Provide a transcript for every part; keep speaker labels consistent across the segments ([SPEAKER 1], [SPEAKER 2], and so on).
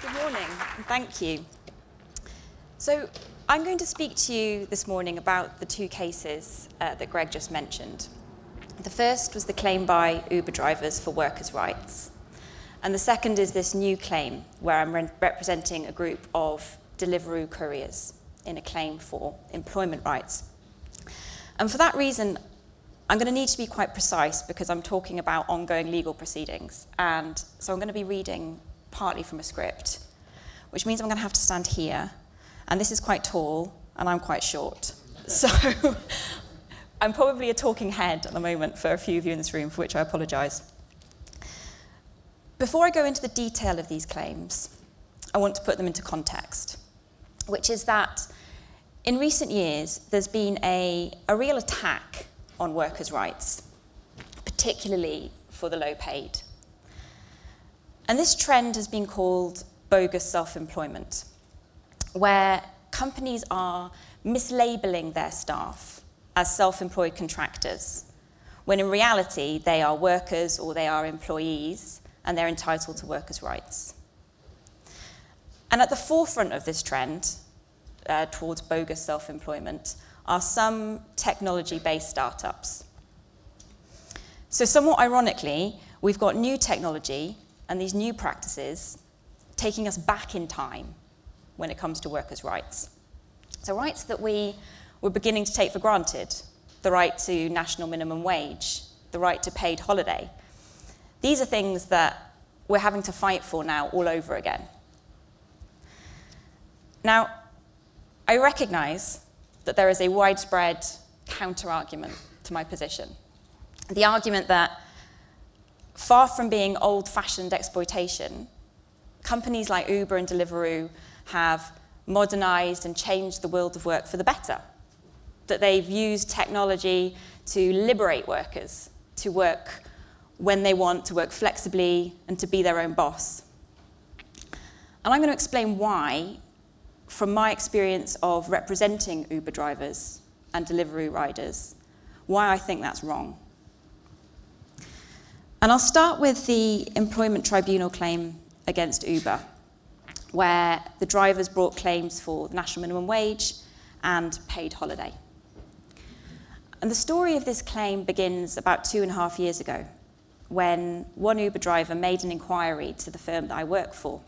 [SPEAKER 1] Good morning, and thank you. So I'm going to speak to you this morning about the two cases that Greg just mentioned. The first was the claim by Uber drivers for workers' rights. And the second is this new claim where I'm representing a group of Deliveroo couriers in a claim for employment rights. And for that reason, I'm going to need to be quite precise because I'm talking about ongoing legal proceedings. And so I'm going to be reading partly from a script, which means I'm going to have to stand here. And this is quite tall, and I'm quite short. So I'm probably a talking head at the moment for a few of you in this room, for which I apologise. Before I go into the detail of these claims, I want to put them into context, which is that in recent years, there's been a real attack on workers' rights, particularly for the low-paid. And this trend has been called bogus self-employment, where companies are mislabeling their staff as self-employed contractors, when in reality they are workers or they are employees and they're entitled to workers' rights. And at the forefront of this trend towards bogus self-employment are some technology-based startups. So somewhat ironically, we've got new technology and these new practices taking us back in time when it comes to workers' rights. So rights that we were beginning to take for granted, the right to national minimum wage, the right to paid holiday. These are things that we're having to fight for now all over again. Now, I recognise that there is a widespread counter-argument to my position. The argument that far from being old-fashioned exploitation, companies like Uber and Deliveroo have modernised and changed the world of work for the better, that they've used technology to liberate workers, to work when they want, to work flexibly, and to be their own boss. And I'm going to explain why, from my experience of representing Uber drivers and Deliveroo riders, why I think that's wrong. And I'll start with the employment tribunal claim against Uber, where the drivers brought claims for the national minimum wage and paid holiday. And the story of this claim begins about 2.5 years ago, when one Uber driver made an inquiry to the firm that I work for.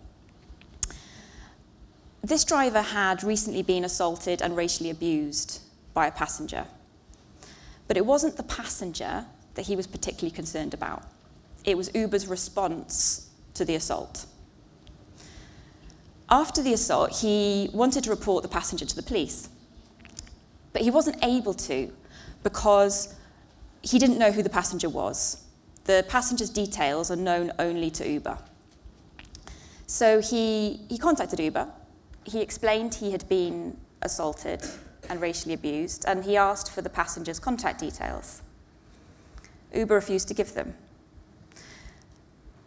[SPEAKER 1] This driver had recently been assaulted and racially abused by a passenger. But it wasn't the passenger that he was particularly concerned about. It was Uber's response to the assault. After the assault, he wanted to report the passenger to the police. But he wasn't able to because he didn't know who the passenger was. The passenger's details are known only to Uber. So he contacted Uber. He explained he had been assaulted and racially abused, and he asked for the passenger's contact details. Uber refused to give them.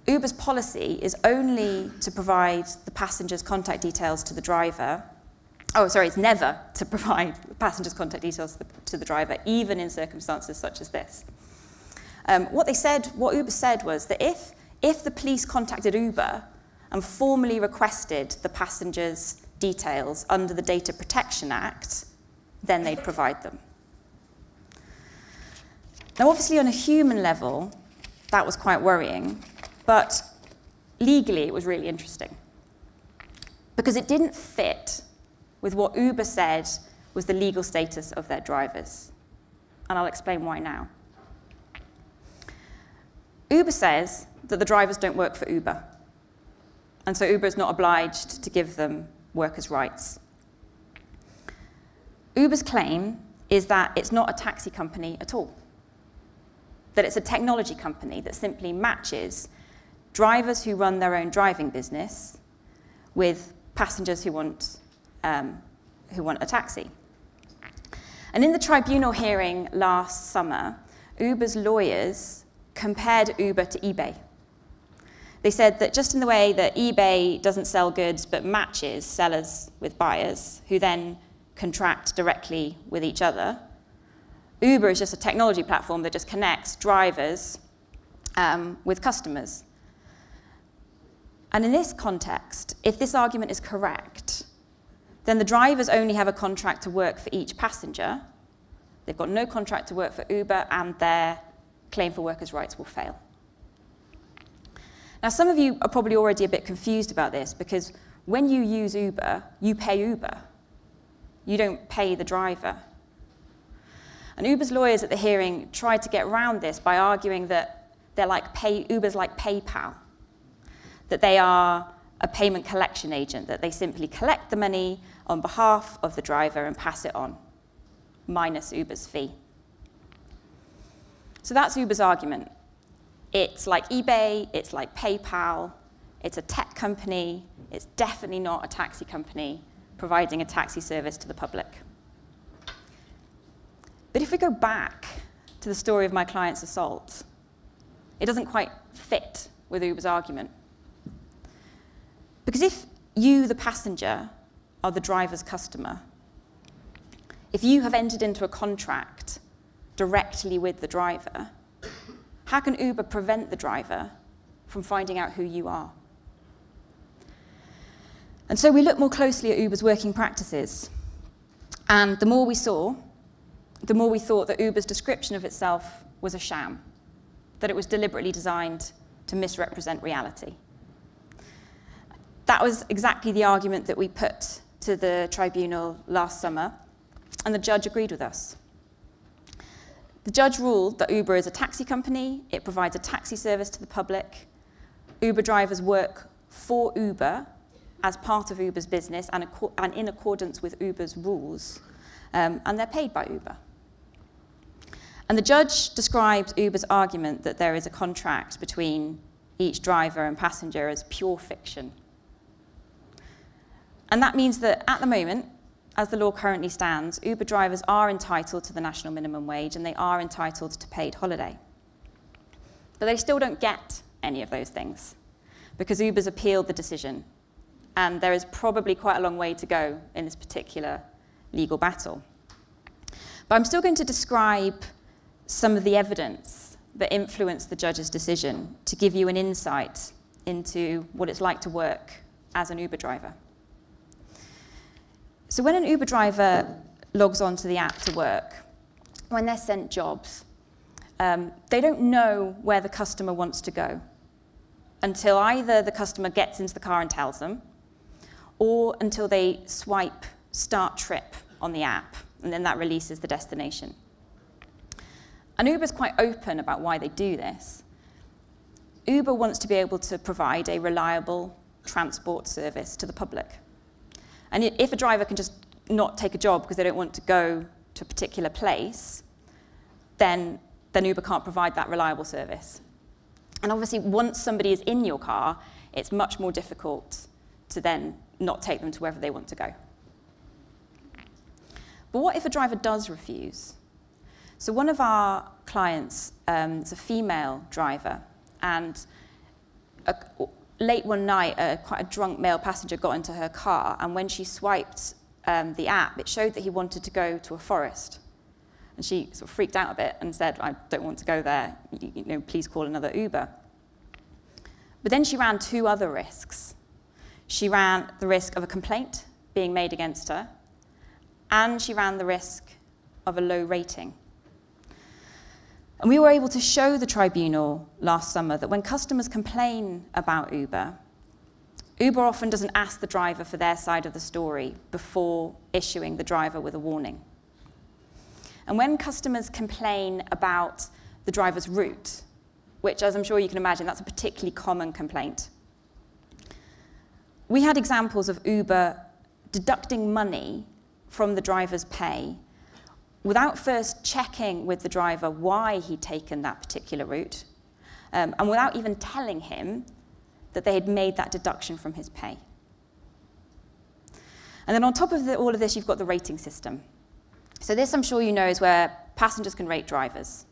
[SPEAKER 1] Uber's policy is only to provide the passenger's contact details to the driver. Oh, sorry, it's never to provide the passenger's contact details to the driver, even in circumstances such as this. What Uber said was that if the police contacted Uber and formally requested the passenger's details under the Data Protection Act, then they'd provide them. Now, obviously, on a human level, that was quite worrying, but legally, it was really interesting because it didn't fit with what Uber said was the legal status of their drivers. And I'll explain why now. Uber says that the drivers don't work for Uber, and so Uber is not obliged to give them workers' rights. Uber's claim is that it's not a taxi company at all, that it's a technology company that simply matches drivers who run their own driving business with passengers who want a taxi. And in the tribunal hearing last summer, Uber's lawyers compared Uber to eBay. They said that just in the way that eBay doesn't sell goods but matches sellers with buyers who then contract directly with each other, Uber is just a technology platform that just connects drivers with customers. And in this context, if this argument is correct, then the drivers only have a contract to work for each passenger. They've got no contract to work for Uber, and their claim for workers' rights will fail. Now, some of you are probably already a bit confused about this, because when you use Uber, you pay Uber. You don't pay the driver. And Uber's lawyers at the hearing tried to get around this by arguing that Uber's like PayPal, that they are a payment collection agent, that they simply collect the money on behalf of the driver and pass it on, minus Uber's fee. So that's Uber's argument. It's like eBay, it's like PayPal, it's a tech company, it's definitely not a taxi company providing a taxi service to the public. But if we go back to the story of my client's assault, it doesn't quite fit with Uber's argument. Because if you, the passenger, are the driver's customer, if you have entered into a contract directly with the driver, how can Uber prevent the driver from finding out who you are? And so we looked more closely at Uber's working practices. And the more we saw, the more we thought that Uber's description of itself was a sham, that it was deliberately designed to misrepresent reality. That was exactly the argument that we put to the tribunal last summer, and the judge agreed with us. The judge ruled that Uber is a taxi company, it provides a taxi service to the public, Uber drivers work for Uber as part of Uber's business and in accordance with Uber's rules, and they're paid by Uber. And the judge describes Uber's argument that there is a contract between each driver and passenger as pure fiction. And that means that at the moment, as the law currently stands, Uber drivers are entitled to the national minimum wage and they are entitled to paid holiday. But they still don't get any of those things because Uber's appealed the decision. And there is probably quite a long way to go in this particular legal battle. But I'm still going to describe some of the evidence that influenced the judge's decision to give you an insight into what it's like to work as an Uber driver. So when an Uber driver logs onto the app to work, when they're sent jobs, they don't know where the customer wants to go until either the customer gets into the car and tells them, or until they swipe Start Trip on the app, and then that releases the destination. And Uber's quite open about why they do this. Uber wants to be able to provide a reliable transport service to the public. And if a driver can just not take a job because they don't want to go to a particular place, then Uber can't provide that reliable service. And obviously, once somebody is in your car, it's much more difficult to then not take them to wherever they want to go. But what if a driver does refuse? So one of our clients is a female driver, and late one night, quite a drunk male passenger got into her car, and when she swiped the app, it showed that he wanted to go to a forest. And she sort of freaked out a bit and said, I don't want to go there, please call another Uber. But then she ran two other risks. She ran the risk of a complaint being made against her, and she ran the risk of a low rating. And we were able to show the tribunal last summer that when customers complain about Uber, Uber often doesn't ask the driver for their side of the story before issuing the driver with a warning. And when customers complain about the driver's route, which, as I'm sure you can imagine, that's a particularly common complaint, we had examples of Uber deducting money from the driver's pay without first checking with the driver why he'd taken that particular route, and without even telling him that they had made that deduction from his pay. And then on top of all of this, you've got the rating system. So this, I'm sure you know, is where passengers can rate drivers.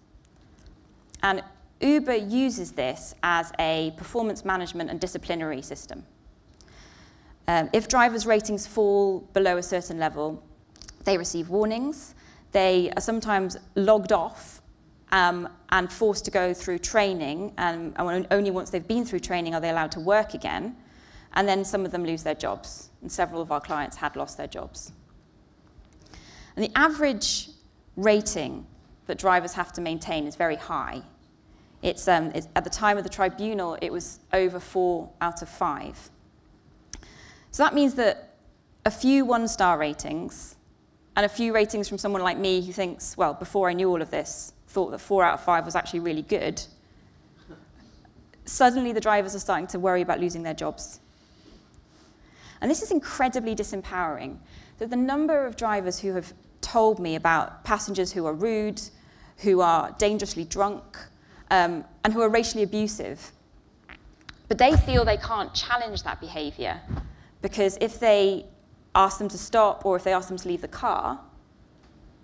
[SPEAKER 1] And Uber uses this as a performance management and disciplinary system. If drivers' ratings fall below a certain level, they receive warnings. They are sometimes logged off and forced to go through training, and only once they've been through training are they allowed to work again. and then some of them lose their jobs, and several of our clients had lost their jobs. And the average rating that drivers have to maintain is very high. It's at the time of the tribunal, it was over 4 out of 5. So that means that a few one-star ratings and a few ratings from someone like me who thinks, well, before I knew all of this, thought that 4 out of 5 was actually really good, suddenly the drivers are starting to worry about losing their jobs. And this is incredibly disempowering. So the number of drivers who have told me about passengers who are rude, who are dangerously drunk, and who are racially abusive. But they feel they can't challenge that behavior because if they ask them to stop or if they ask them to leave the car,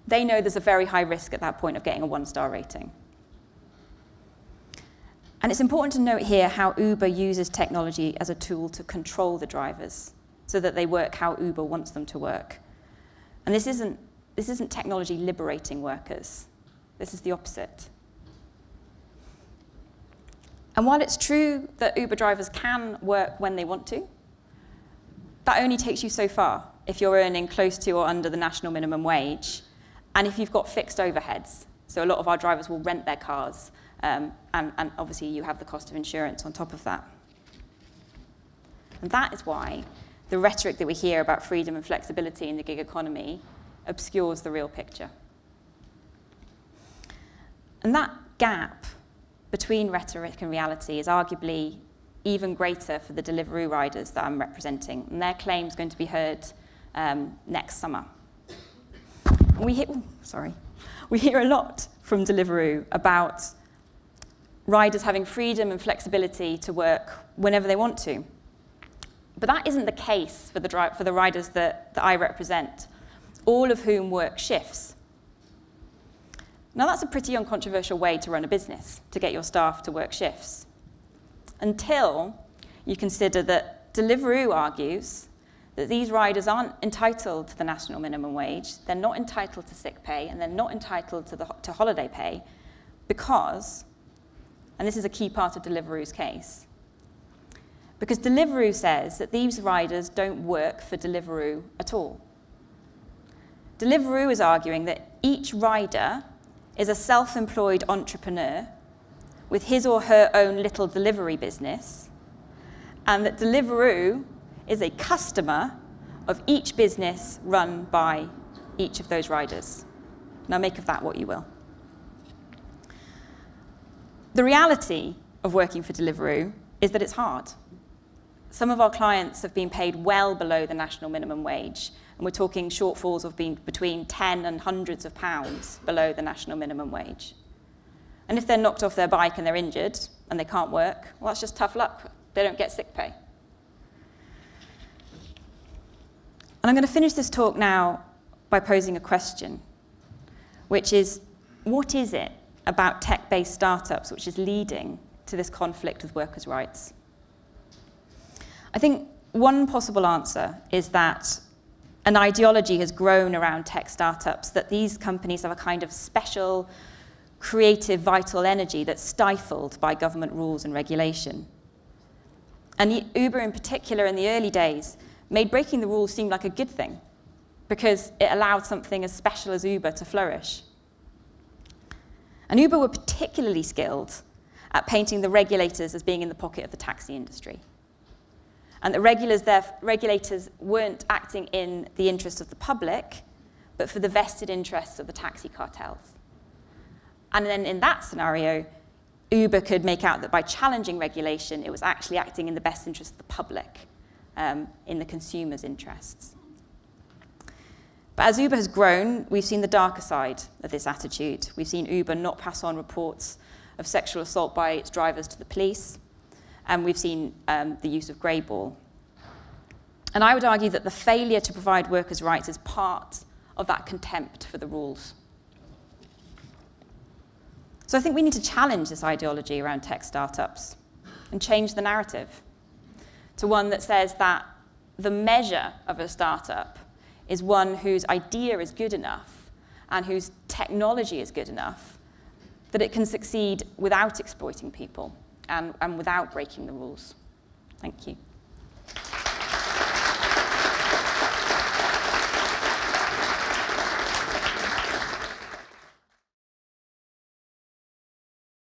[SPEAKER 1] they know there's a very high risk at that point of getting a 1-star rating. And it's important to note here how Uber uses technology as a tool to control the drivers so that they work how Uber wants them to work. And this isn't technology liberating workers. This is the opposite. And while it's true that Uber drivers can work when they want to, that only takes you so far if you're earning close to or under the national minimum wage, and if you've got fixed overheads. So a lot of our drivers will rent their cars, and obviously you have the cost of insurance on top of that. And that is why the rhetoric that we hear about freedom and flexibility in the gig economy obscures the real picture. And that gap between rhetoric and reality is arguably even greater for the Deliveroo riders that I'm representing, and their claim is going to be heard next summer. We hear a lot from Deliveroo about riders having freedom and flexibility to work whenever they want to. But that isn't the case for the riders that I represent, all of whom work shifts. Now, that's a pretty uncontroversial way to run a business, to get your staff to work shifts, until you consider that Deliveroo argues that these riders aren't entitled to the national minimum wage, they're not entitled to sick pay, and they're not entitled to holiday pay because, and this is a key part of Deliveroo's case, because Deliveroo says that these riders don't work for Deliveroo at all. Deliveroo is arguing that each rider is a self-employed entrepreneur with his or her own little delivery business, and that Deliveroo is a customer of each business run by each of those riders. Now make of that what you will. The reality of working for Deliveroo is that it's hard. Some of our clients have been paid well below the national minimum wage, and we're talking shortfalls of being between 10 and hundreds of pounds below the national minimum wage. And if they're knocked off their bike and they're injured and they can't work, well, that's just tough luck. They don't get sick pay. And I'm going to finish this talk now by posing a question, which is, what is it about tech-based startups which is leading to this conflict with workers' rights? I think one possible answer is that an ideology has grown around tech startups, that these companies have a kind of special, creative, vital energy that's stifled by government rules and regulation. And Uber in particular in the early days made breaking the rules seem like a good thing because it allowed something as special as Uber to flourish. And Uber were particularly skilled at painting the regulators as being in the pocket of the taxi industry. And the regulators weren't acting in the interests of the public, but for the vested interests of the taxi cartels. And then in that scenario, Uber could make out that by challenging regulation, it was actually acting in the best interest of the public, in the consumer's interests. But as Uber has grown, we've seen the darker side of this attitude. We've seen Uber not pass on reports of sexual assault by its drivers to the police, and we've seen the use of grey ball. And I would argue that the failure to provide workers' rights is part of that contempt for the rules. So I think we need to challenge this ideology around tech startups and change the narrative to one that says that the measure of a startup is one whose idea is good enough and whose technology is good enough that it can succeed without exploiting people and without breaking the rules. Thank you.